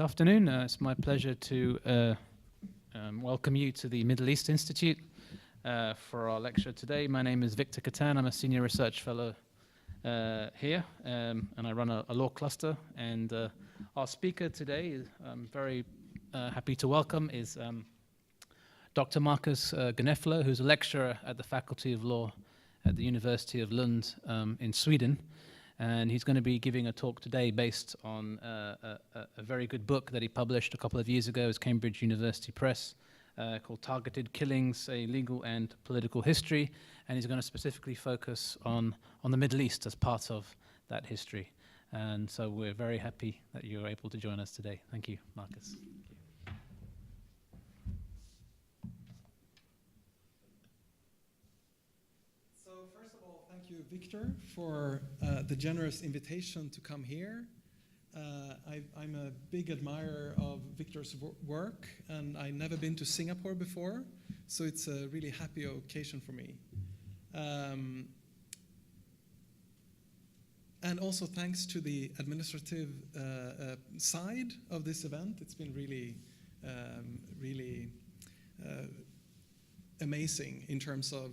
afternoon. It's my pleasure to welcome you to the Middle East Institute for our lecture today. My name is Victor Catan. I'm a senior research fellow here, and I run a law cluster. And our speaker today, I'm very happy to welcome, is Dr. Marcus Gneffler, who's a lecturer at the Faculty of Law at the University of Lund in Sweden. And he's going to be giving a talk today based on a very good book that he published a couple of years ago as Cambridge University Press called Targeted Killings, A Legal and Political History. And he's going to specifically focus on the Middle East as part of that history. And so we're very happy that you're able to join us today. Thank you, Marcus. Thank you, Victor, for the generous invitation to come here. I'm a big admirer of Victor's work, and I've never been to Singapore before, so it's a really happy occasion for me. And also thanks to the administrative side of this event. It's been really amazing in terms of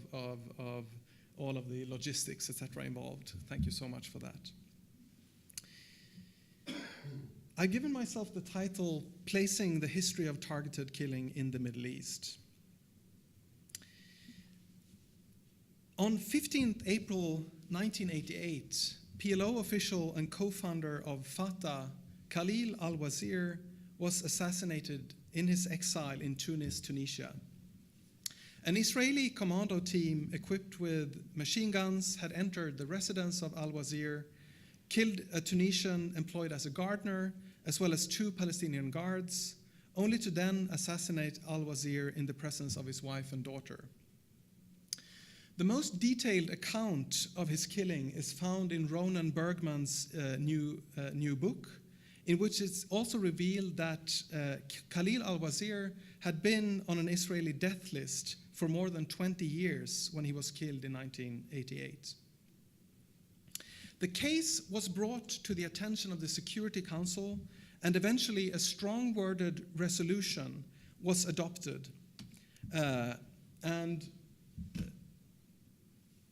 all of the logistics, etc. involved. Thank you so much for that. I've given myself the title, Placing the History of Targeted Killing in the Middle East. On 15th April 1988, PLO official and co-founder of Fatah, Khalil al-Wazir, was assassinated in his exile in Tunis, Tunisia. An Israeli commando team equipped with machine guns had entered the residence of al-Wazir, killed a Tunisian employed as a gardener, as well as 2 Palestinian guards, only to then assassinate al-Wazir in the presence of his wife and daughter. The most detailed account of his killing is found in Ronan Bergman's new book, in which it's also revealed that Khalil al-Wazir had been on an Israeli death list for more than 20 years when he was killed in 1988. The case was brought to the attention of the Security Council, and eventually a strong-worded resolution was adopted.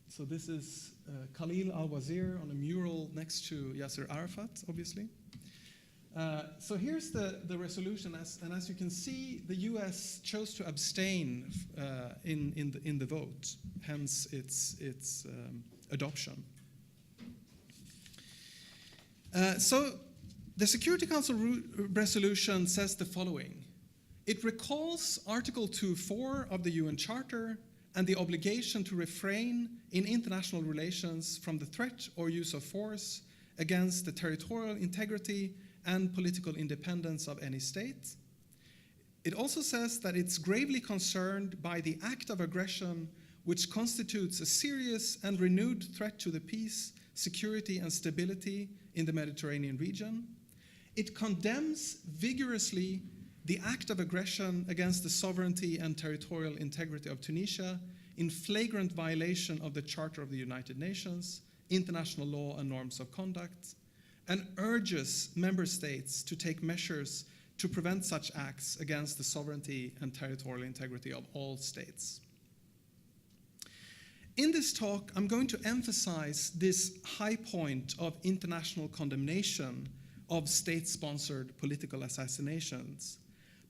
So this is Khalil al-Wazir on a mural next to Yasser Arafat, obviously. So here's the resolution, and as you can see, the US chose to abstain in the vote, hence its adoption. So the Security Council resolution says the following. It recalls Article 2.4 of the UN Charter and the obligation to refrain in international relations from the threat or use of force against the territorial integrity and political independence of any state. It also says that it's gravely concerned by the act of aggression which constitutes a serious and renewed threat to the peace, security, and stability in the Mediterranean region. It condemns vigorously the act of aggression against the sovereignty and territorial integrity of Tunisia in flagrant violation of the Charter of the United Nations, international law and norms of conduct, and urges member states to take measures to prevent such acts against the sovereignty and territorial integrity of all states. In this talk, I'm going to emphasize this high point of international condemnation of state-sponsored political assassinations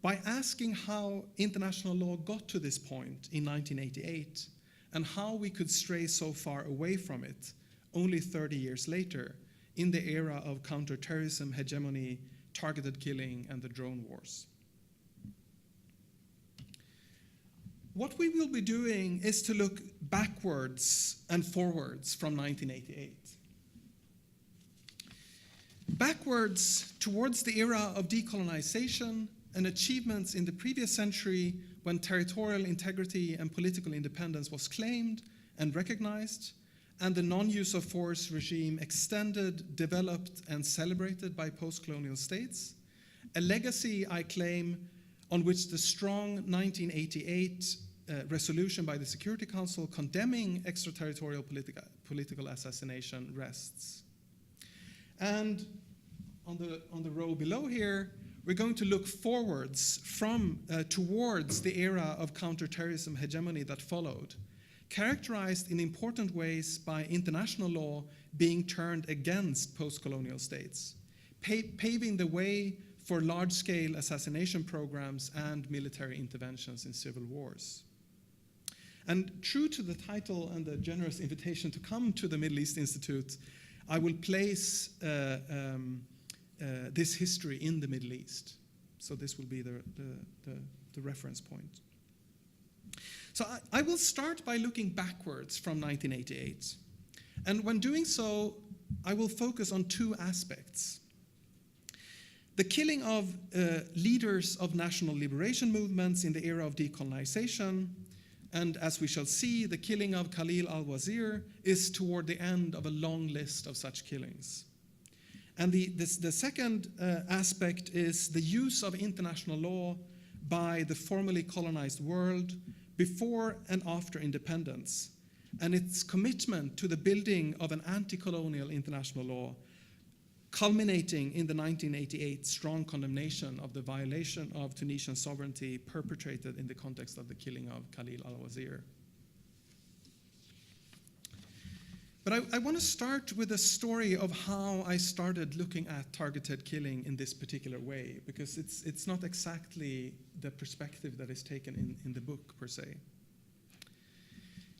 by asking how international law got to this point in 1988 and how we could stray so far away from it only 30 years later, in the era of counterterrorism, hegemony, targeted killing, and the drone wars. What we will be doing is to look backwards and forwards from 1988. Backwards towards the era of decolonization and achievements in the previous century when territorial integrity and political independence was claimed and recognized, and the non-use of force regime extended, developed, and celebrated by post-colonial states, a legacy, I claim, on which the strong 1988 resolution by the Security Council condemning extraterritorial political assassination rests. And on the row below here, we're going to look forwards towards the era of counterterrorism hegemony that followed, characterized in important ways by international law being turned against post-colonial states, paving the way for large-scale assassination programs and military interventions in civil wars. And true to the title and the generous invitation to come to the Middle East Institute, I will place this history in the Middle East. So this will be the reference point. So I will start by looking backwards from 1988. And when doing so, I will focus on two aspects. The killing of leaders of national liberation movements in the era of decolonization, and as we shall see, the killing of Khalil al-Wazir is toward the end of a long list of such killings. And the second aspect is the use of international law by the formerly colonized world before and after independence, and its commitment to the building of an anti-colonial international law, culminating in the 1988 strong condemnation of the violation of Tunisian sovereignty perpetrated in the context of the killing of Khalil al-Wazir. But I want to start with a story of how I started looking at targeted killing in this particular way, because it's not exactly the perspective that is taken in the book, per se.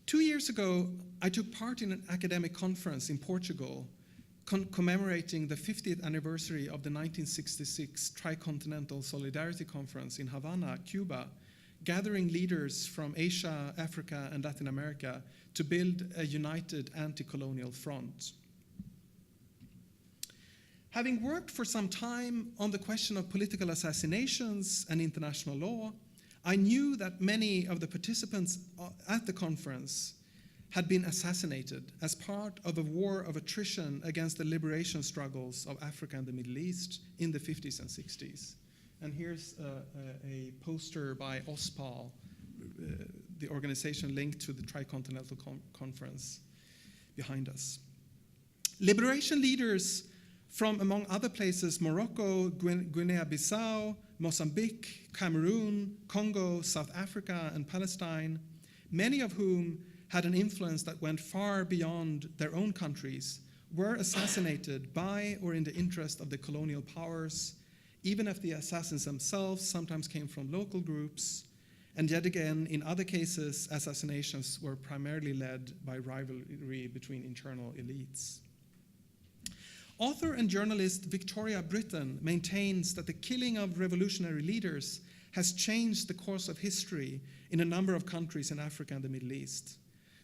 2 years ago, I took part in an academic conference in Portugal commemorating the 50th anniversary of the 1966 Tricontinental Solidarity Conference in Havana, Cuba, gathering leaders from Asia, Africa, and Latin America to build a united anti-colonial front. Having worked for some time on the question of political assassinations and international law, I knew that many of the participants at the conference had been assassinated as part of a war of attrition against the liberation struggles of Africa and the Middle East in the 50s and 60s. And here's a poster by OSPAL, the organization linked to the Tricontinental Conference behind us. Liberation leaders from, among other places, Morocco, Guinea-Bissau, Mozambique, Cameroon, Congo, South Africa, and Palestine, many of whom had an influence that went far beyond their own countries, were assassinated by or in the interest of the colonial powers, even if the assassins themselves sometimes came from local groups, and yet again, in other cases, assassinations were primarily led by rivalry between internal elites. Author and journalist Victoria Britton maintains that the killing of revolutionary leaders has changed the course of history in a number of countries in Africa and the Middle East,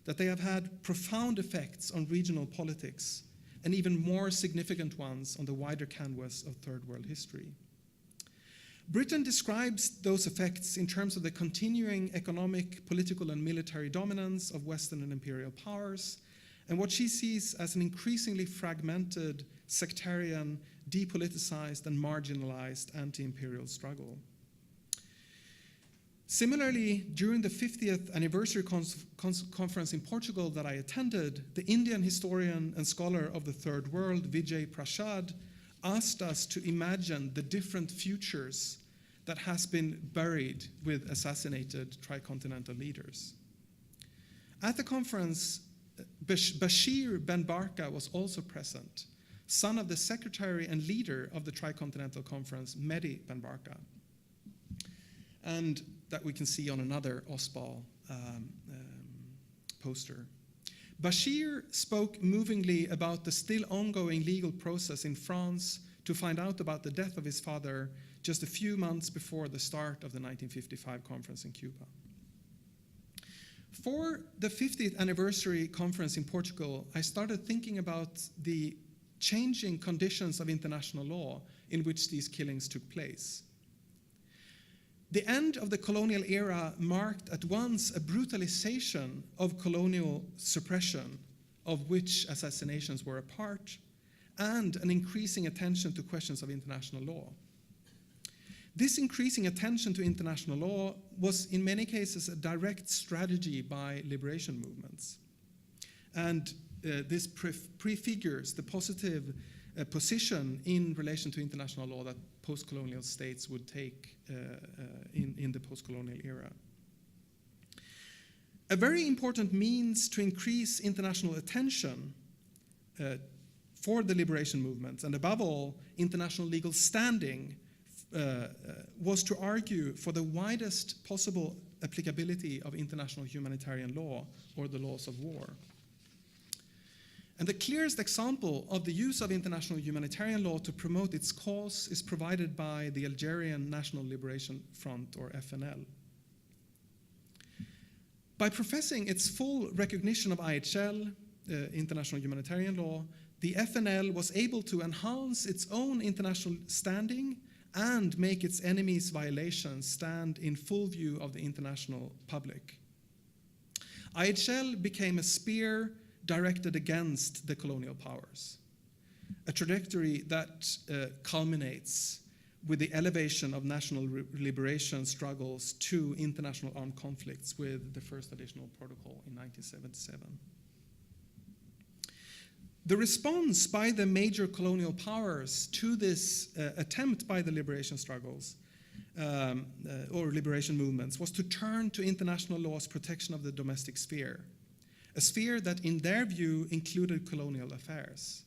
that they have had profound effects on regional politics, and even more significant ones on the wider canvas of third world history. Britain describes those effects in terms of the continuing economic, political, and military dominance of Western and imperial powers, and what she sees as an increasingly fragmented, sectarian, depoliticized, and marginalized anti-imperial struggle. Similarly, during the 50th anniversary conference in Portugal that I attended, the Indian historian and scholar of the Third World, Vijay Prashad, asked us to imagine the different futures that has been buried with assassinated tricontinental leaders. At the conference, Bashir Ben Barka was also present, son of the secretary and leader of the Tricontinental Conference, Mehdi Ben Barka, and that we can see on another OSPAL poster. Bashir spoke movingly about the still ongoing legal process in France to find out about the death of his father just a few months before the start of the 1955 conference in Cuba. For the 50th anniversary conference in Portugal, I started thinking about the changing conditions of international law in which these killings took place. The end of the colonial era marked at once a brutalization of colonial suppression, of which assassinations were a part, and an increasing attention to questions of international law. This increasing attention to international law was in many cases a direct strategy by liberation movements. And this prefigures the positive position in relation to international law that post-colonial states would take in the post-colonial era. A very important means to increase international attention for the liberation movement, and above all, international legal standing, was to argue for the widest possible applicability of international humanitarian law, or the laws of war. And the clearest example of the use of international humanitarian law to promote its cause is provided by the Algerian National Liberation Front, or FNL. By professing its full recognition of IHL, international humanitarian law, the FNL was able to enhance its own international standing and make its enemies' violations stand in full view of the international public. IHL became a spear directed against the colonial powers, a trajectory that culminates with the elevation of national liberation struggles to international armed conflicts with the first additional protocol in 1977. The response by the major colonial powers to this attempt by the liberation struggles or liberation movements was to turn to international law's protection of the domestic sphere, a sphere that in their view included colonial affairs.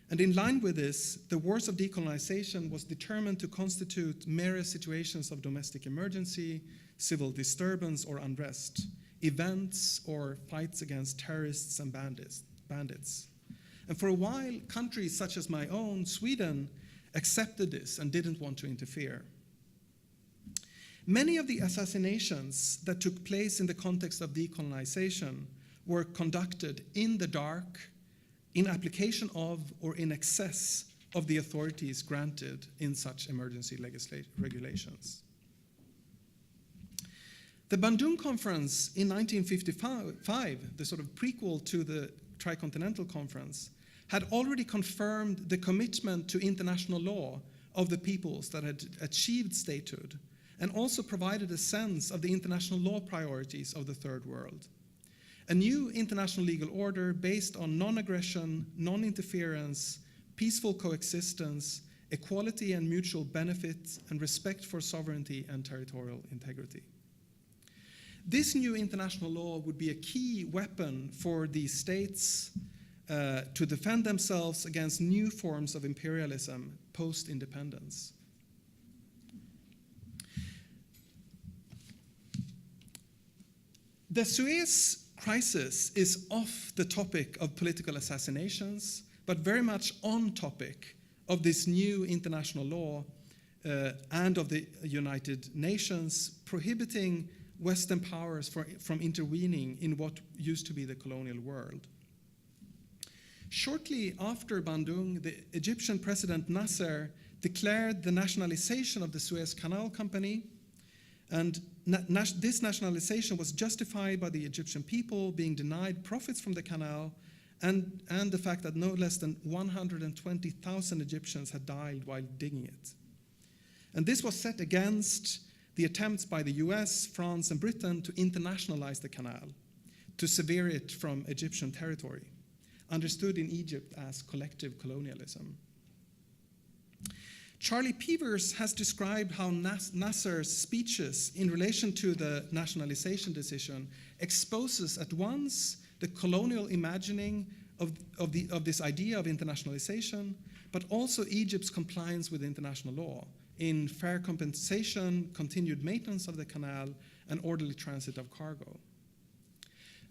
And in line with this, the wars of decolonization was determined to constitute mere situations of domestic emergency, civil disturbance or unrest, events or fights against terrorists and bandits. And for a while, countries such as my own, Sweden, accepted this and didn't want to interfere. Many of the assassinations that took place in the context of decolonization were conducted in the dark, in application of or in excess of the authorities granted in such emergency regulations. The Bandung Conference in 1955, the sort of prequel to the Tricontinental Conference, had already confirmed the commitment to international law of the peoples that had achieved statehood, and also provided a sense of the international law priorities of the Third World. A new international legal order based on non-aggression, non-interference, peaceful coexistence, equality and mutual benefit, and respect for sovereignty and territorial integrity. This new international law would be a key weapon for these states to defend themselves against new forms of imperialism post-independence. The Suez crisis is off the topic of political assassinations, but very much on topic of this new international law and of the United Nations prohibiting Western powers from intervening in what used to be the colonial world. Shortly after Bandung, the Egyptian President Nasser declared the nationalization of the Suez Canal Company, and this nationalization was justified by the Egyptian people being denied profits from the canal and the fact that no less than 120,000 Egyptians had died while digging it. And this was set against the attempts by the US, France, and Britain to internationalize the canal, to sever it from Egyptian territory, understood in Egypt as collective colonialism. Charlie Peevers has described how Nasser's speeches in relation to the nationalization decision exposes at once the colonial imagining of this idea of internationalization, but also Egypt's compliance with international law in fair compensation, continued maintenance of the canal, and orderly transit of cargo.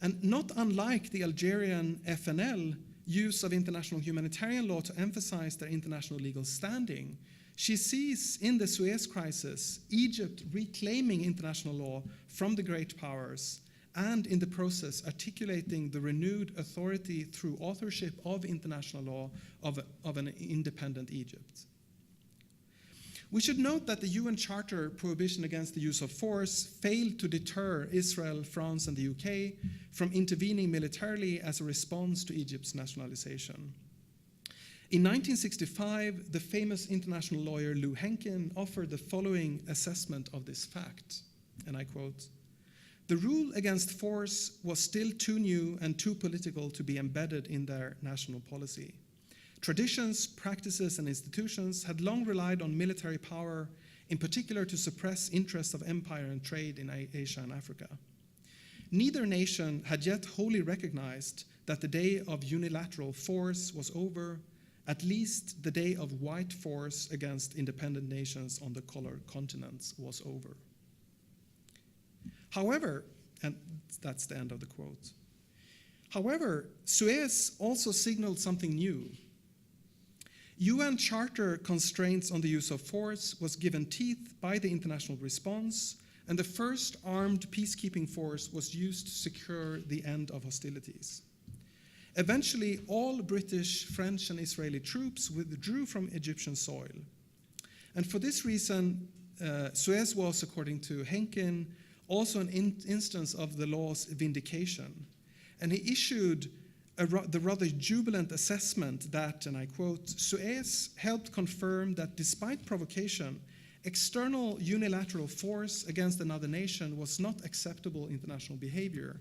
And not unlike the Algerian FNL use of international humanitarian law to emphasize their international legal standing, she sees in the Suez crisis Egypt reclaiming international law from the great powers and in the process articulating the renewed authority through authorship of international law of an independent Egypt. We should note that the UN Charter prohibition against the use of force failed to deter Israel, France, and the UK from intervening militarily as a response to Egypt's nationalization. In 1965, the famous international lawyer Lou Henkin offered the following assessment of this fact, and I quote, "The rule against force was still too new and too political to be embedded in their national policy. traditions, practices, and institutions had long relied on military power, in particular to suppress interests of empire and trade in Asia and Africa. Neither nation had yet wholly recognized that the day of unilateral force was over, at least the day of white force against independent nations on the colored continents was over. However, and that's the end of the quote. However, Suez also signaled something new. UN Charter constraints on the use of force was given teeth by the international response, and the first armed peacekeeping force was used to secure the end of hostilities. Eventually, all British, French, and Israeli troops withdrew from Egyptian soil. And for this reason, Suez was, according to Henkin, also an instance of the law's vindication. And he issued the rather jubilant assessment that, and I quote, Suez helped confirm that despite provocation, external unilateral force against another nation was not acceptable international behavior,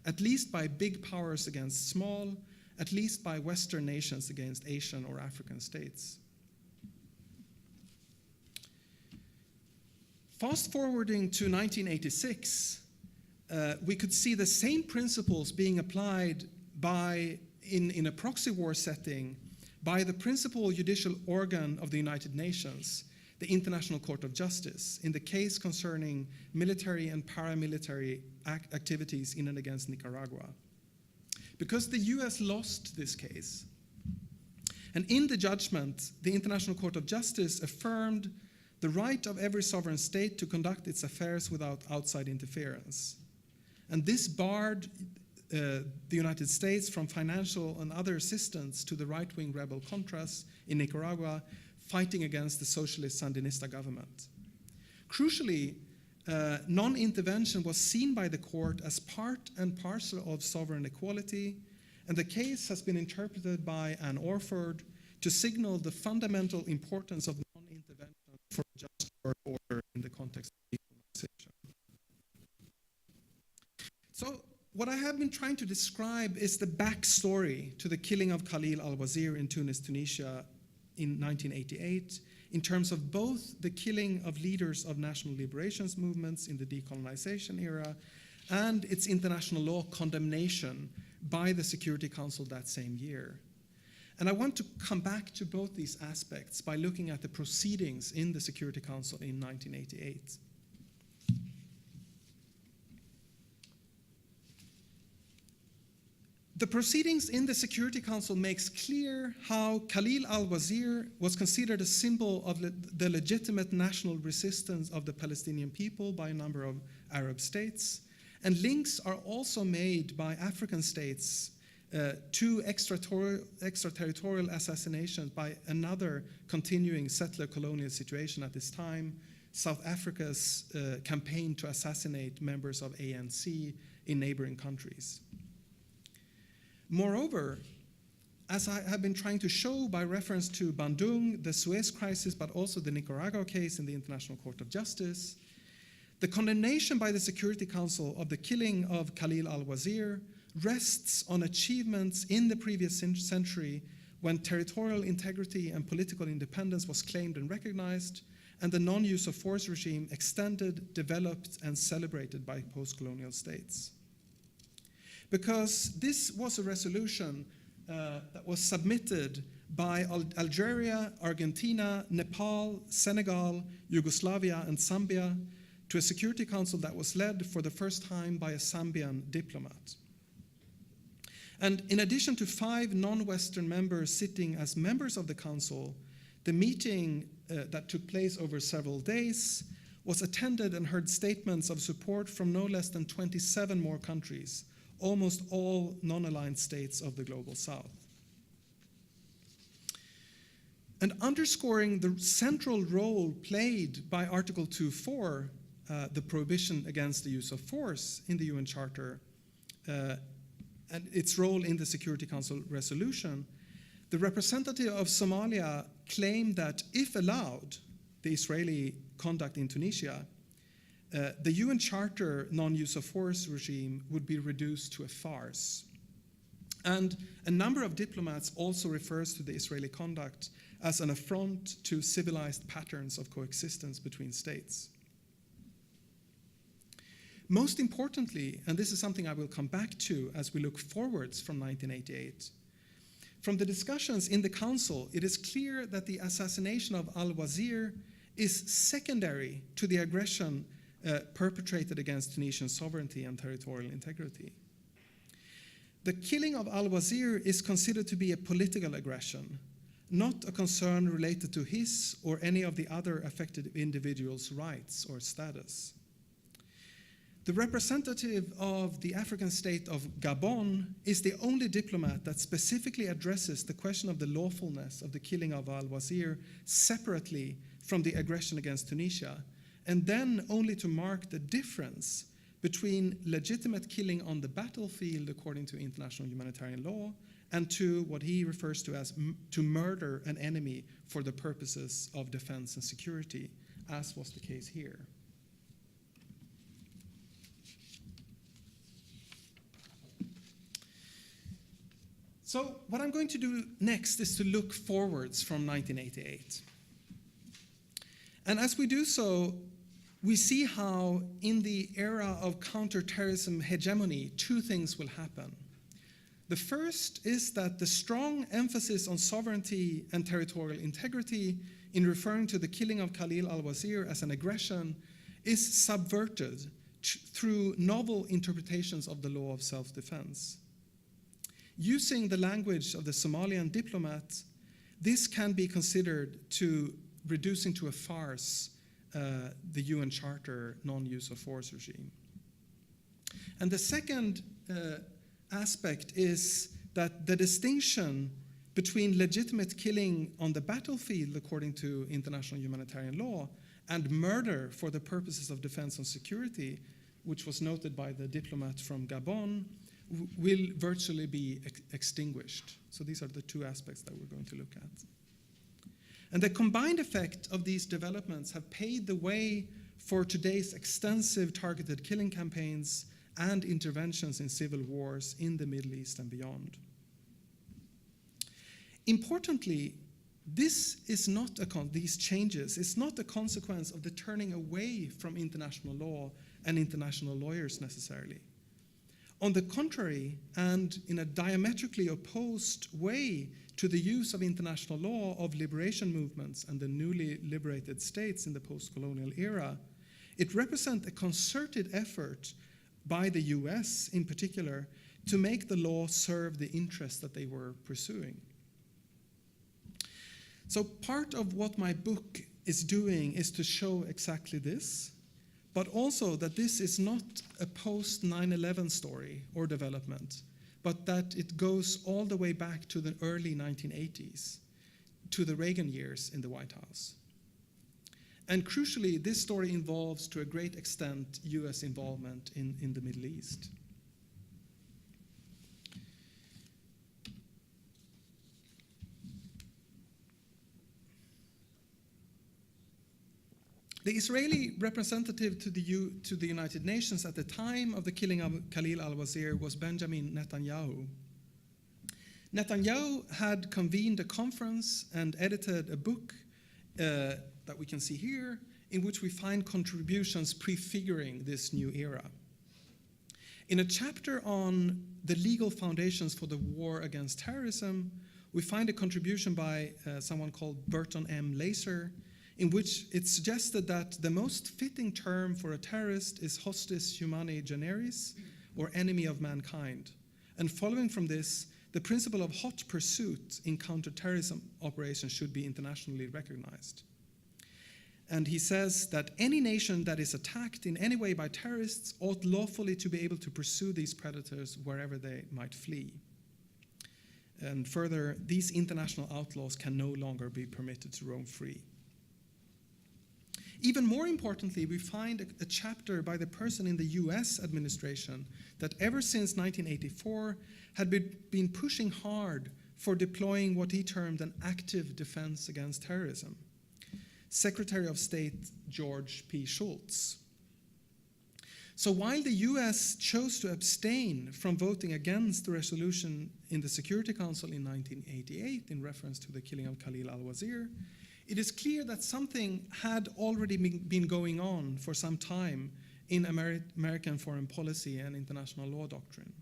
at least by big powers against small, at least by Western nations against Asian or African states. Fast forwarding to 1986, we could see the same principles being applied in a proxy war setting by the principal judicial organ of the United Nations, the International Court of Justice, in the case concerning military and paramilitary activities in and against Nicaragua. Because the US lost this case. And in the judgment, the International Court of Justice affirmed the right of every sovereign state to conduct its affairs without outside interference. And this barred the United States from financial and other assistance to the right-wing rebel Contras in Nicaragua fighting against the socialist Sandinista government. Crucially, non-intervention was seen by the court as part and parcel of sovereign equality, and the case has been interpreted by Anne Orford to signal the fundamental importance of non-intervention for a just world order in the context of decolonization. So, what I have been trying to describe is the backstory to the killing of Khalil al-Wazir in Tunis, Tunisia in 1988, in terms of both the killing of leaders of national liberations movements in the decolonization era and its international law condemnation by the Security Council that same year. And I want to come back to both these aspects by looking at the proceedings in the Security Council in 1988. The proceedings in the Security Council makes clear how Khalil al-Wazir was considered a symbol of the legitimate national resistance of the Palestinian people by a number of Arab states, and links are also made by African states to extraterritorial assassinations by another continuing settler colonial situation at this time, South Africa's campaign to assassinate members of ANC in neighboring countries. Moreover, as I have been trying to show by reference to Bandung, the Suez crisis, but also the Nicaragua case in the International Court of Justice, the condemnation by the Security Council of the killing of Khalil al-Wazir rests on achievements in the previous century when territorial integrity and political independence was claimed and recognized, and the non-use of force regime extended, developed, and celebrated by post-colonial states. Because this was a resolution that was submitted by Algeria, Argentina, Nepal, Senegal, Yugoslavia, and Zambia to a Security Council that was led for the first time by a Zambian diplomat. And in addition to 5 non-Western members sitting as members of the Council, the meeting that took place over several days was attended and heard statements of support from no less than 27 more countries, almost all non-aligned states of the Global South. And underscoring the central role played by Article 2.4, the prohibition against the use of force in the UN Charter, and its role in the Security Council resolution, the representative of Somalia claimed that if allowed, the Israeli conduct in Tunisia, the UN Charter non-use of force regime would be reduced to a farce. And a number of diplomats also refers to the Israeli conduct as an affront to civilized patterns of coexistence between states. Most importantly, and this is something I will come back to as we look forwards from 1988, from the discussions in the Council, it is clear that the assassination of al-Wazir is secondary to the aggression perpetrated against Tunisian sovereignty and territorial integrity. The killing of al-Wazir is considered to be a political aggression, not a concern related to his or any of the other affected individuals' rights or status. The representative of the African state of Gabon is the only diplomat that specifically addresses the question of the lawfulness of the killing of al-Wazir separately from the aggression against Tunisia, and then only to mark the difference between legitimate killing on the battlefield according to international humanitarian law and to what he refers to as to murder an enemy for the purposes of defense and security, as was the case here. So what I'm going to do next is to look forwards from 1988. And as we do so, we see how in the era of counterterrorism hegemony, two things will happen. The first is that the strong emphasis on sovereignty and territorial integrity in referring to the killing of Khalil al-Wazir as an aggression is subverted through novel interpretations of the law of self-defense. Using the language of the Somalian diplomat, this can be considered to reducing to a farce the UN Charter non-use of force regime. And the second aspect is that the distinction between legitimate killing on the battlefield according to international humanitarian law and murder for the purposes of defense and security, which was noted by the diplomat from Gabon, will virtually be extinguished. So these are the two aspects that we're going to look at. And the combined effect of these developments have paved the way for today's extensive targeted killing campaigns and interventions in civil wars in the Middle East and beyond. Importantly, this is not these changes is not a consequence of the turning away from international law and international lawyers necessarily. On the contrary, and in a diametrically opposed way to the use of international law of liberation movements and the newly liberated states in the post-colonial era, it represents a concerted effort by the US in particular to make the law serve the interests that they were pursuing. So part of what my book is doing is to show exactly this, but also that this is not a post-9/11 story or development, but that it goes all the way back to the early 1980s, to the Reagan years in the White House. And crucially, this story involves, to a great extent, US involvement in the Middle East. The Israeli representative to the United Nations at the time of the killing of Khalil al-Wazir was Benjamin Netanyahu. Netanyahu had convened a conference and edited a book that we can see here, in which we find contributions prefiguring this new era. In a chapter on the legal foundations for the war against terrorism, we find a contribution by someone called Burton M. Laser, in which it's suggested that the most fitting term for a terrorist is hostis humani generis, or enemy of mankind. And following from this, the principle of hot pursuit in counterterrorism operations should be internationally recognized. And he says that any nation that is attacked in any way by terrorists ought lawfully to be able to pursue these predators wherever they might flee. And further, these international outlaws can no longer be permitted to roam free. Even more importantly, we find a chapter by the person in the US administration that ever since 1984 had been pushing hard for deploying what he termed an active defense against terrorism. Secretary of State George P. Shultz. So while the US chose to abstain from voting against the resolution in the Security Council in 1988 in reference to the killing of Khalil al-Wazir, it is clear that something had already been going on for some time in American foreign policy and international law doctrine.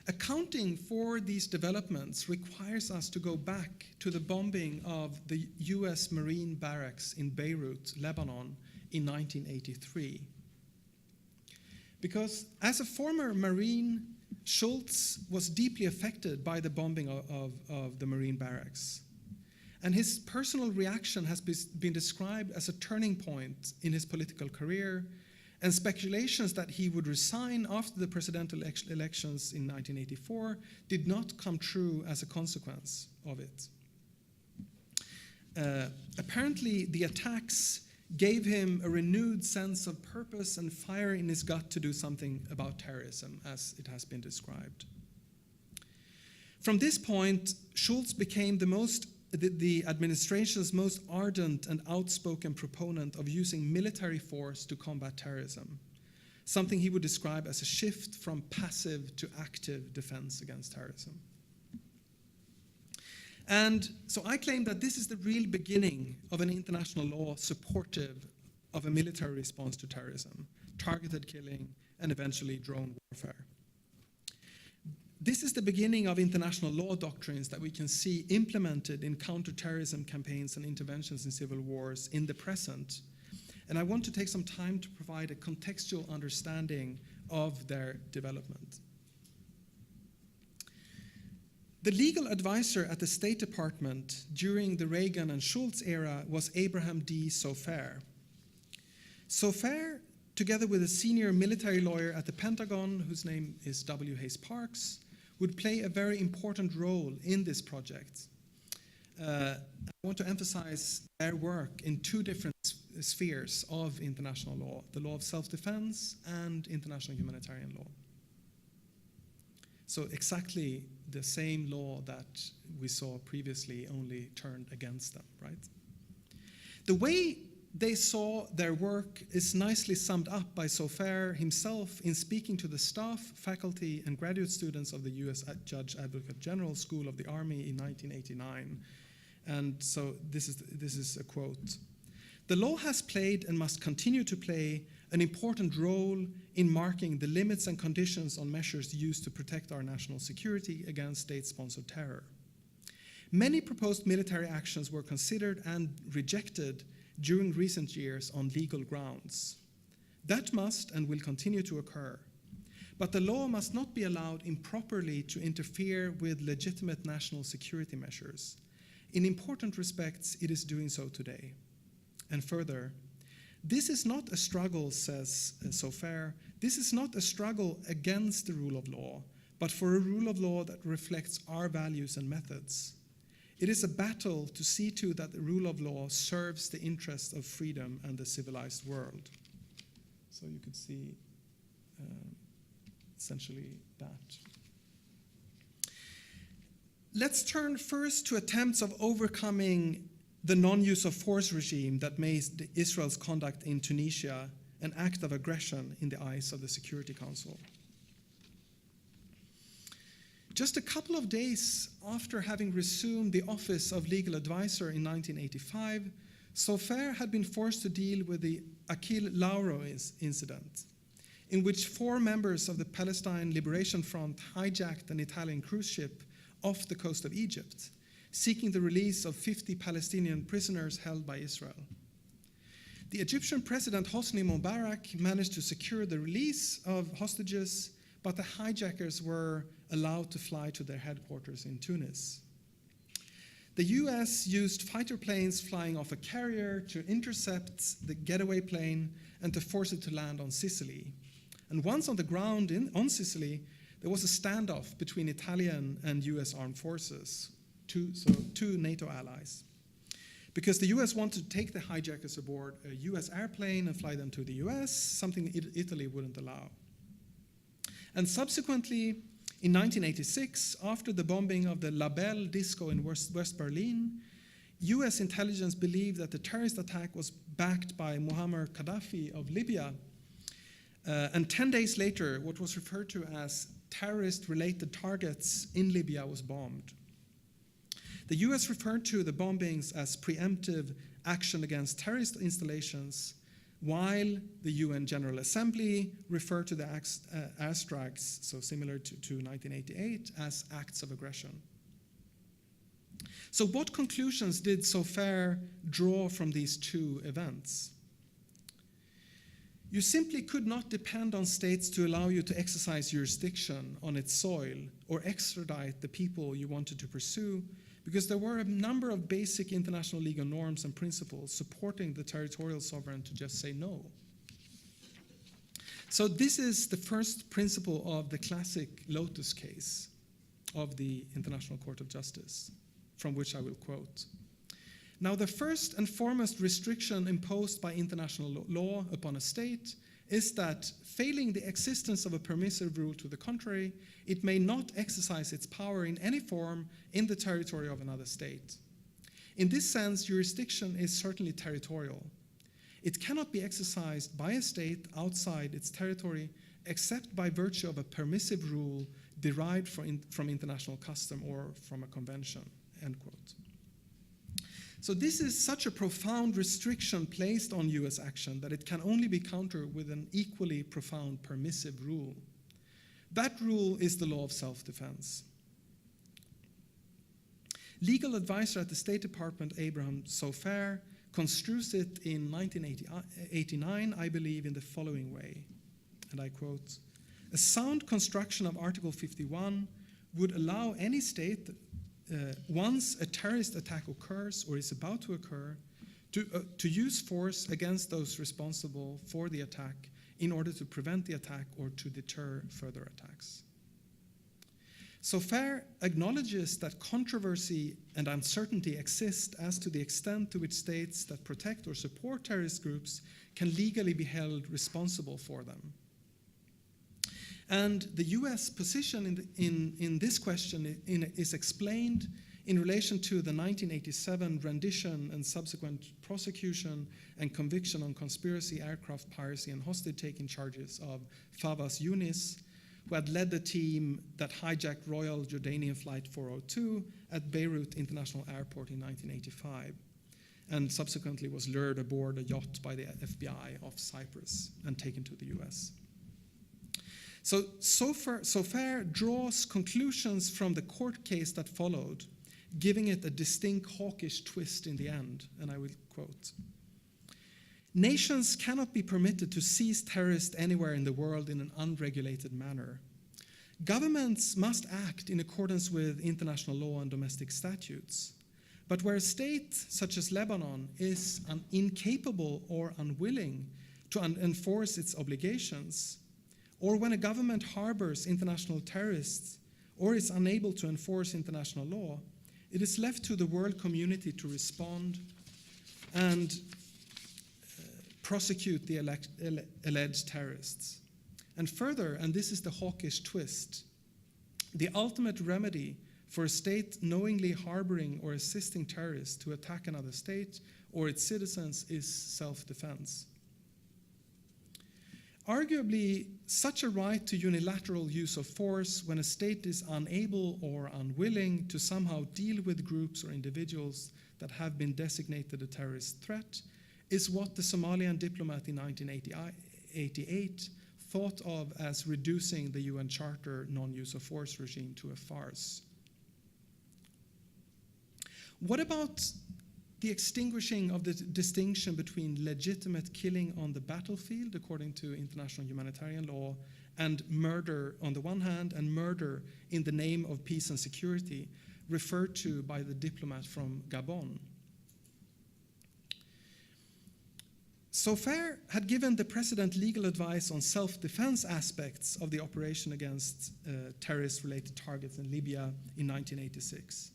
Accounting for these developments requires us to go back to the bombing of the US Marine barracks in Beirut, Lebanon, in 1983. Because as a former Marine, Schultz was deeply affected by the bombing of the Marine barracks. And his personal reaction has been described as a turning point in his political career, and speculations that he would resign after the presidential elections in 1984 did not come true as a consequence of it. Apparently, the attacks gave him a renewed sense of purpose and fire in his gut to do something about terrorism, as it has been described. From this point, Schultz became the administration's most ardent and outspoken proponent of using military force to combat terrorism, something he would describe as a shift from passive to active defense against terrorism. And so I claim that this is the real beginning of an international law supportive of a military response to terrorism, targeted killing, and eventually drone warfare. This is the beginning of international law doctrines that we can see implemented in counterterrorism campaigns and interventions in civil wars in the present. And I want to take some time to provide a contextual understanding of their development. The legal advisor at the State Department during the Reagan and Schultz era was Abraham D. Sofaer. Sofaer, together with a senior military lawyer at the Pentagon, whose name is W. Hayes Parks, would play a very important role in this project. I want to emphasize their work in two different spheres of international law, the law of self-defense and international humanitarian law. So exactly the same law that we saw previously, only turned against them, right? The way they saw their work is nicely summed up by Sofaer himself in speaking to the staff, faculty, and graduate students of the U.S. Judge Advocate General School of the Army in 1989. And so this is a quote. "The law has played and must continue to play an important role in marking the limits and conditions on measures used to protect our national security against state-sponsored terror. Many proposed military actions were considered and rejected during recent years on legal grounds. That must and will continue to occur. But the law must not be allowed improperly to interfere with legitimate national security measures. In important respects, it is doing so today." And further, "This is not a struggle," says Sofaer, "this is not a struggle against the rule of law, but for a rule of law that reflects our values and methods. It is a battle to see to that the rule of law serves the interests of freedom and the civilized world." So you could see essentially that. Let's turn first to attempts of overcoming the non-use of force regime that made Israel's conduct in Tunisia an act of aggression in the eyes of the Security Council. Just a couple of days after having resumed the office of legal advisor in 1985, Sofaer had been forced to deal with the Achille Lauro incident, in which 4 members of the Palestine Liberation Front hijacked an Italian cruise ship off the coast of Egypt, seeking the release of 50 Palestinian prisoners held by Israel. The Egyptian president Hosni Mubarak managed to secure the release of hostages, but the hijackers were allowed to fly to their headquarters in Tunis. The US used fighter planes flying off a carrier to intercept the getaway plane and to force it to land on Sicily. And once on the ground on Sicily, there was a standoff between Italian and US armed forces, two NATO allies, because the US wanted to take the hijackers aboard a US airplane and fly them to the US, something Italy wouldn't allow. And subsequently, in 1986, after the bombing of the La Belle disco in West Berlin, US intelligence believed that the terrorist attack was backed by Muammar Gaddafi of Libya. And 10 days later, what was referred to as terrorist-related targets in Libya was bombed. The US referred to the bombings as preemptive action against terrorist installations, while the UN General Assembly referred to the airstrikes, so similar to 1988, as acts of aggression. So what conclusions did SOFAIR draw from these two events? You simply could not depend on states to allow you to exercise jurisdiction on its soil or extradite the people you wanted to pursue, because there were a number of basic international legal norms and principles supporting the territorial sovereign to just say no. So this is the first principle of the classic Lotus case of the International Court of Justice, from which I will quote. Now, the first and foremost restriction imposed by international law upon a state is that, failing the existence of a permissive rule to the contrary, it may not exercise its power in any form in the territory of another state. In this sense, jurisdiction is certainly territorial. It cannot be exercised by a state outside its territory except by virtue of a permissive rule derived from international custom or from a convention, end quote. So this is such a profound restriction placed on US action that it can only be countered with an equally profound permissive rule. That rule is the law of self-defense. Legal advisor at the State Department, Abraham SOFAIR, construes it in 1989, I believe, in the following way, and I quote, "A sound construction of Article 51 would allow any state once a terrorist attack occurs or is about to occur, to use force against those responsible for the attack in order to prevent the attack or to deter further attacks." SOFAIR acknowledges that controversy and uncertainty exist as to the extent to which states that protect or support terrorist groups can legally be held responsible for them. And the US position in this question is explained in relation to the 1987 rendition and subsequent prosecution and conviction on conspiracy, aircraft piracy, and hostage-taking charges of Fawaz Yunis, who had led the team that hijacked Royal Jordanian Flight 402 at Beirut International Airport in 1985, and subsequently was lured aboard a yacht by the FBI off Cyprus and taken to the US. So SOFAIR draws conclusions from the court case that followed, giving it a distinct hawkish twist in the end, and I will quote, "Nations cannot be permitted to seize terrorists anywhere in the world in an unregulated manner. Governments must act in accordance with international law and domestic statutes. But where a state, such as Lebanon, is incapable or unwilling to enforce its obligations, or when a government harbors international terrorists or is unable to enforce international law, it is left to the world community to respond and prosecute the alleged terrorists. And further, and this is the hawkish twist, the ultimate remedy for a state knowingly harboring or assisting terrorists to attack another state or its citizens is self-defense. Arguably, such a right to unilateral use of force when a state is unable or unwilling to somehow deal with groups or individuals that have been designated a terrorist threat is what the Somalian diplomat in 1988 thought of as reducing the UN Charter non-use of force regime to a farce. What about the extinguishing of the distinction between legitimate killing on the battlefield, according to international humanitarian law, and murder on the one hand, and murder in the name of peace and security, referred to by the diplomat from Gabon? SOFAIR had given the president legal advice on self-defense aspects of the operation against terrorist-related targets in Libya in 1986.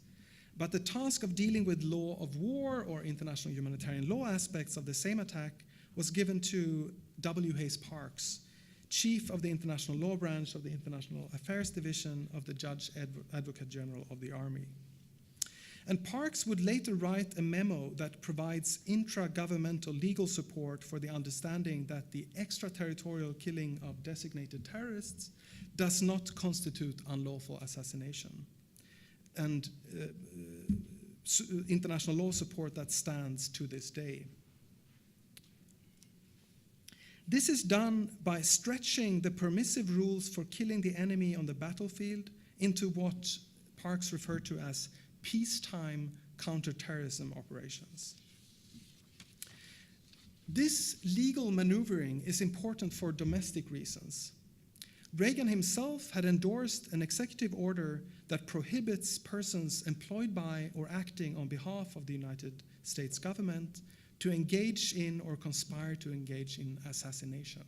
But the task of dealing with law of war or international humanitarian law aspects of the same attack was given to W. Hayes Parks, chief of the International Law Branch of the International Affairs Division of the Judge Advocate General of the Army. And Parks would later write a memo that provides intra-governmental legal support for the understanding that the extraterritorial killing of designated terrorists does not constitute unlawful assassination. And international law support that stands to this day. This is done by stretching the permissive rules for killing the enemy on the battlefield into what Parks referred to as peacetime counterterrorism operations. This legal maneuvering is important for domestic reasons. Reagan himself had endorsed an executive order that prohibits persons employed by or acting on behalf of the United States government to engage in or conspire to engage in assassination.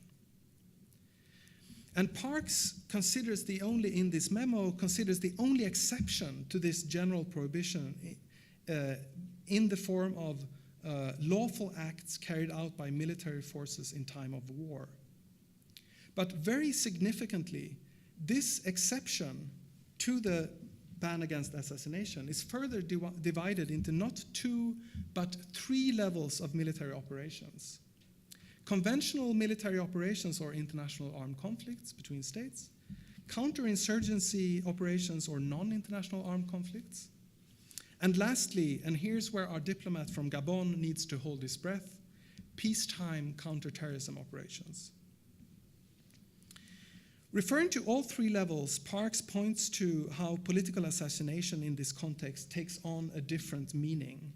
And Parks considers in this memo, considers the only exception to this general prohibition in the form of lawful acts carried out by military forces in time of war. But very significantly, this exception to the ban against assassination is further divided into not 2, but 3 levels of military operations. Conventional military operations or international armed conflicts between states, counterinsurgency operations or non-international armed conflicts, and lastly, and here's where our diplomat from Gabon needs to hold his breath, peacetime counterterrorism operations. Referring to all 3 levels, Parks points to how political assassination in this context takes on a different meaning.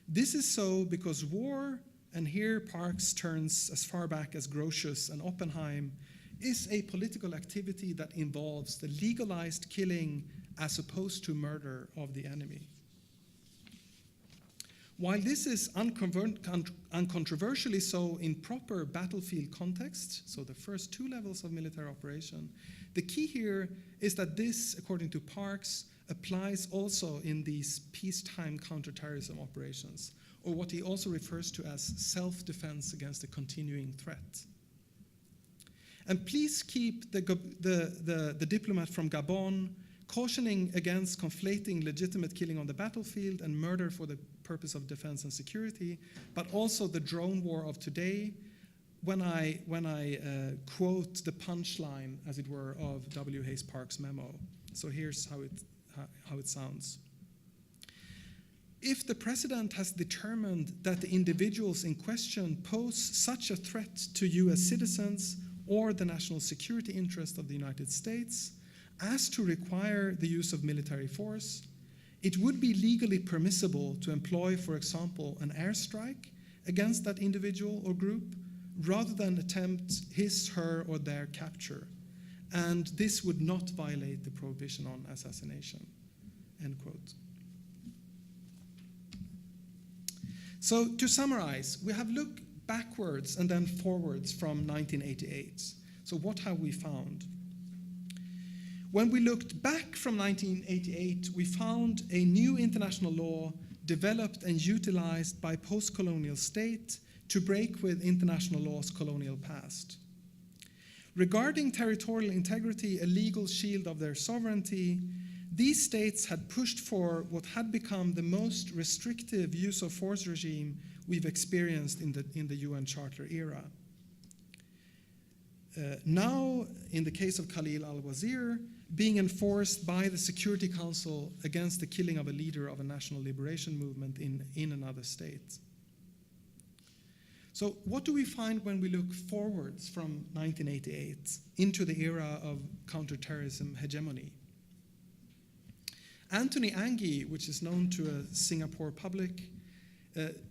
This is so because war, and here Parks turns as far back as Grotius and Oppenheim, is a political activity that involves the legalized killing as opposed to murder of the enemy. While this is uncontroversially so in proper battlefield context, so the first 2 levels of military operation, the key here is that this, according to Parks, applies also in these peacetime counterterrorism operations, or what he also refers to as self-defense against a continuing threat. And please keep the diplomat from Gabon cautioning against conflating legitimate killing on the battlefield and murder for the purpose of defense and security, but also the drone war of today when I quote the punchline, as it were, of W. Hayes Parks' memo. So here's how it sounds. If the president has determined that the individuals in question pose such a threat to US citizens or the national security interest of the United States as to require the use of military force, it would be legally permissible to employ, for example, an airstrike against that individual or group rather than attempt his, her, or their capture. And this would not violate the prohibition on assassination, end quote. So to summarize, we have looked backwards and then forwards from 1988. So what have we found? When we looked back from 1988, we found a new international law developed and utilized by post-colonial states to break with international law's colonial past. Regarding territorial integrity, a legal shield of their sovereignty, these states had pushed for what had become the most restrictive use of force regime we've experienced in the UN Charter era. Now, in the case of Khalil al-Wazir, being enforced by the Security Council against the killing of a leader of a national liberation movement in another state. So what do we find when we look forwards from 1988 into the era of counterterrorism hegemony? Anthony Angie, which is known to a Singapore public,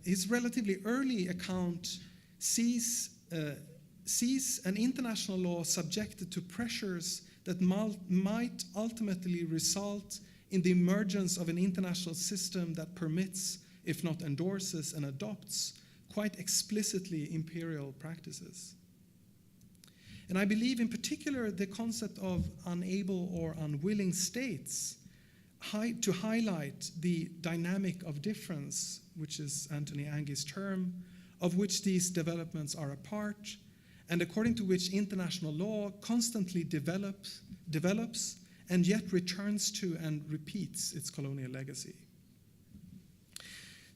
his relatively early account sees an international law subjected to pressures that might ultimately result in the emergence of an international system that permits, if not endorses and adopts, quite explicitly imperial practices. And I believe in particular the concept of unable or unwilling states to highlight the dynamic of difference, which is Anthony Angie's term, of which these developments are a part, and according to which international law constantly develops and yet returns to and repeats its colonial legacy.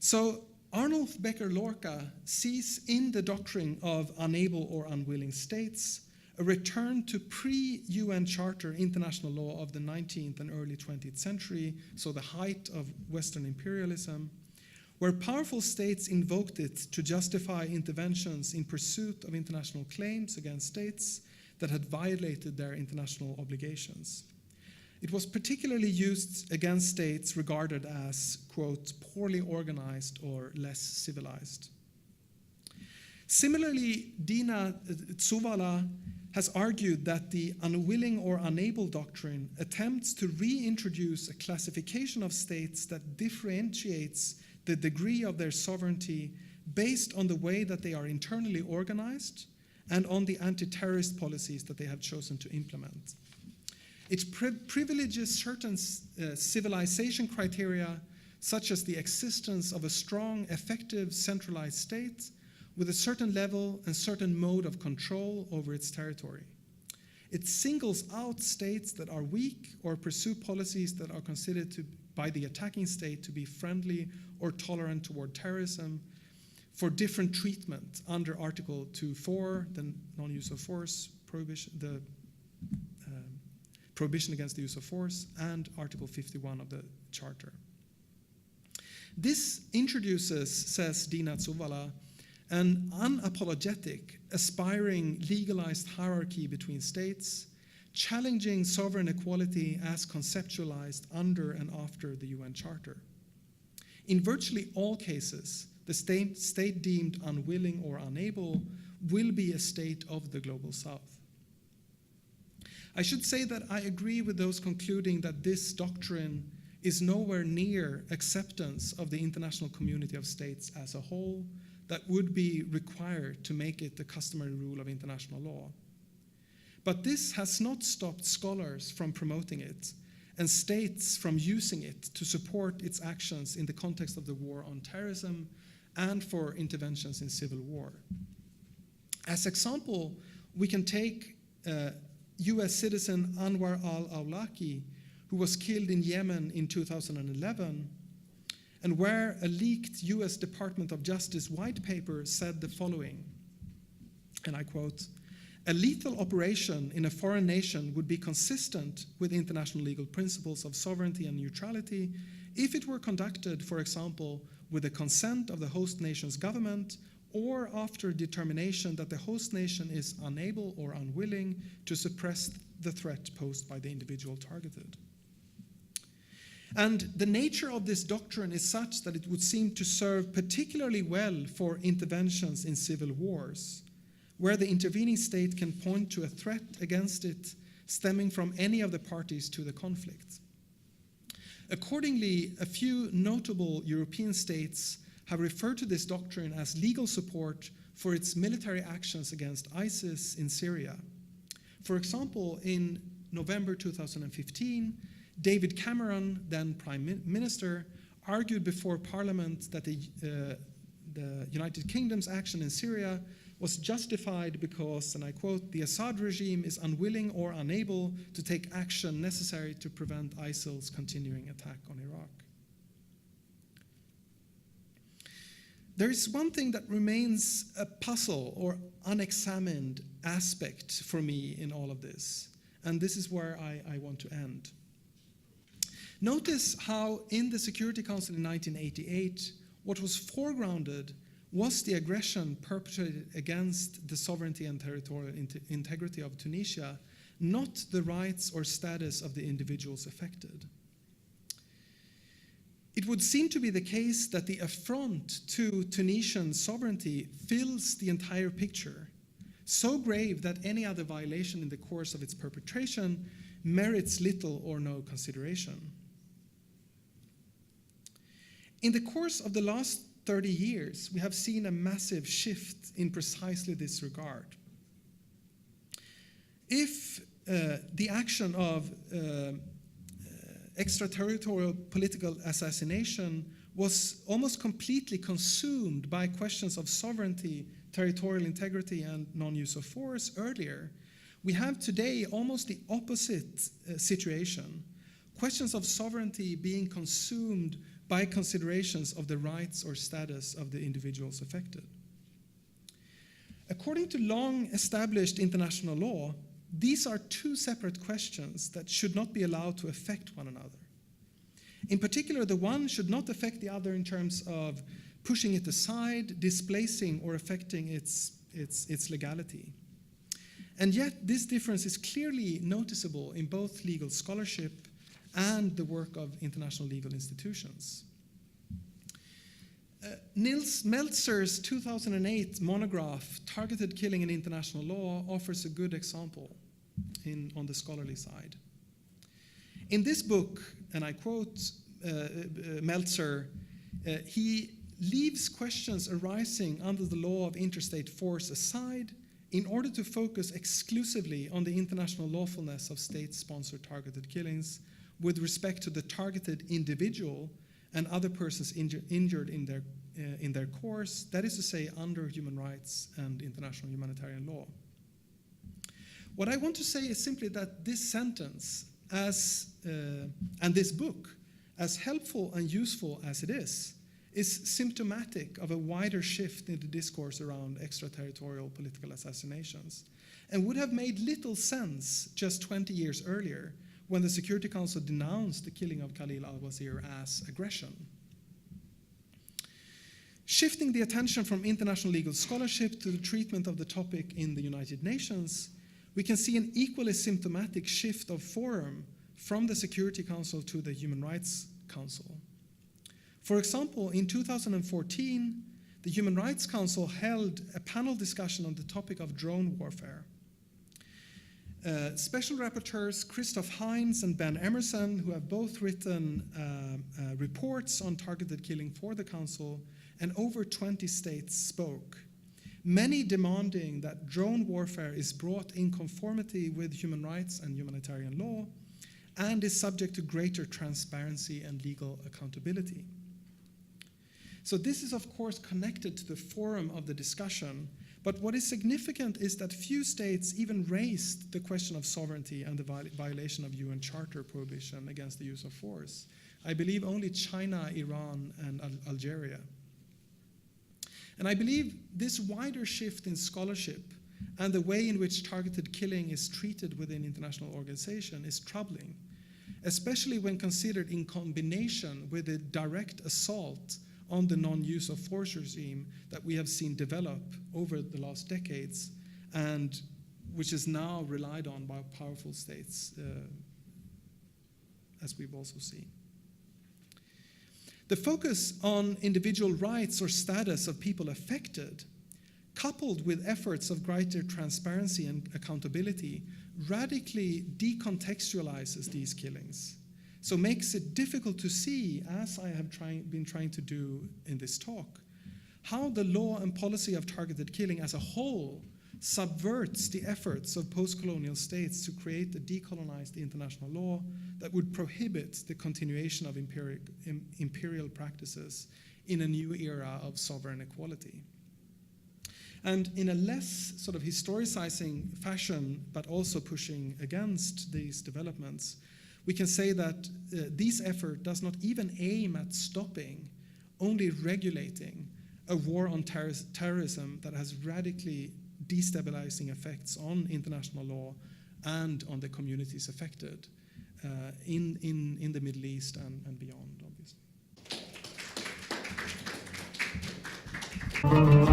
So Arnulf Becker Lorca sees in the doctrine of unable or unwilling states a return to pre-UN Charter international law of the 19th and early 20th century, so the height of Western imperialism, where powerful states invoked it to justify interventions in pursuit of international claims against states that had violated their international obligations. It was particularly used against states regarded as, quote, poorly organized or less civilized. Similarly, Dina Tsuvala has argued that the unwilling or unable doctrine attempts to reintroduce a classification of states that differentiates the degree of their sovereignty based on the way that they are internally organized and on the anti-terrorist policies that they have chosen to implement. It privileges certain civilization criteria, such as the existence of a strong, effective, centralized state with a certain level and certain mode of control over its territory. It singles out states that are weak or pursue policies that are considered by the attacking state to be friendly or tolerant toward terrorism for different treatment under Article 2.4, the non-use of force, prohibition against the use of force, and Article 51 of the Charter. This introduces, says Dina Tsuvala, an unapologetic, aspiring, legalized hierarchy between states, challenging sovereign equality as conceptualized under and after the UN Charter. In virtually all cases, the state deemed unwilling or unable will be a state of the Global South. I should say that I agree with those concluding that this doctrine is nowhere near acceptance of the international community of states as a whole that would be required to make it the customary rule of international law. But this has not stopped scholars from promoting it and states from using it to support its actions in the context of the war on terrorism and for interventions in civil war. As example, we can take US citizen Anwar al-Awlaki, who was killed in Yemen in 2011, and where a leaked US Department of Justice white paper said the following, and I quote, "A lethal operation in a foreign nation would be consistent with international legal principles of sovereignty and neutrality if it were conducted, for example, with the consent of the host nation's government or after determination that the host nation is unable or unwilling to suppress the threat posed by the individual targeted." And the nature of this doctrine is such that it would seem to serve particularly well for interventions in civil wars, where the intervening state can point to a threat against it stemming from any of the parties to the conflict. Accordingly, a few notable European states have referred to this doctrine as legal support for its military actions against ISIS in Syria. For example, in November 2015, David Cameron, then Prime Minister, argued before Parliament that the United Kingdom's action in Syria was justified because, and I quote, "the Assad regime is unwilling or unable to take action necessary to prevent ISIL's continuing attack on Iraq." There is one thing that remains a puzzle or unexamined aspect for me in all of this, and this is where I want to end. Notice how in the Security Council in 1988, what was foregrounded was the aggression perpetrated against the sovereignty and territorial integrity of Tunisia, not the rights or status of the individuals affected. It would seem to be the case that the affront to Tunisian sovereignty fills the entire picture, so grave that any other violation in the course of its perpetration merits little or no consideration. In the course of the last 30 years, we have seen a massive shift in precisely this regard. If the action of extraterritorial political assassination was almost completely consumed by questions of sovereignty, territorial integrity, and non-use of force earlier, we have today almost the opposite situation. Questions of sovereignty being consumed by considerations of the rights or status of the individuals affected. According to long-established international law, these are two separate questions that should not be allowed to affect one another. In particular, the one should not affect the other in terms of pushing it aside, displacing, or affecting its legality. And yet, this difference is clearly noticeable in both legal scholarship and the work of international legal institutions. Nils Meltzer's 2008 monograph, Targeted Killing in International Law, offers a good example on the scholarly side. In this book, and I quote Meltzer, he leaves questions arising under the law of interstate force aside in order to focus exclusively on the international lawfulness of state-sponsored targeted killings with respect to the targeted individual and other persons injured in their course, that is to say, under human rights and international humanitarian law. What I want to say is simply that this sentence and this book, as helpful and useful as it is symptomatic of a wider shift in the discourse around extraterritorial political assassinations, and would have made little sense just 20 years earlier when the Security Council denounced the killing of Khalil al-Wazir as aggression. Shifting the attention from international legal scholarship to the treatment of the topic in the United Nations, we can see an equally symptomatic shift of forum from the Security Council to the Human Rights Council. For example, in 2014, the Human Rights Council held a panel discussion on the topic of drone warfare. Special rapporteurs Christoph Heinz and Ben Emerson, who have both written reports on targeted killing for the Council, and over 20 states spoke, many demanding that drone warfare is brought in conformity with human rights and humanitarian law and is subject to greater transparency and legal accountability. So this is, of course, connected to the forum of the discussion, but what is significant is that few states even raised the question of sovereignty and the violation of UN Charter prohibition against the use of force. I believe only China, Iran, and Algeria. And I believe this wider shift in scholarship and the way in which targeted killing is treated within international organization is troubling, especially when considered in combination with the direct assault on the non-use of force regime that we have seen develop over the last decades and which is now relied on by powerful states, as we've also seen. The focus on individual rights or status of people affected, coupled with efforts of greater transparency and accountability, radically decontextualizes these killings. So makes it difficult to see, as I have been trying to do in this talk, how the law and policy of targeted killing as a whole subverts the efforts of post-colonial states to create a decolonized international law that would prohibit the continuation of imperial practices in a new era of sovereign equality. And in a less sort of historicizing fashion, but also pushing against these developments, we can say that this effort does not even aim at stopping, only regulating a war on terrorism that has radically destabilizing effects on international law and on the communities affected in the Middle East and beyond, obviously.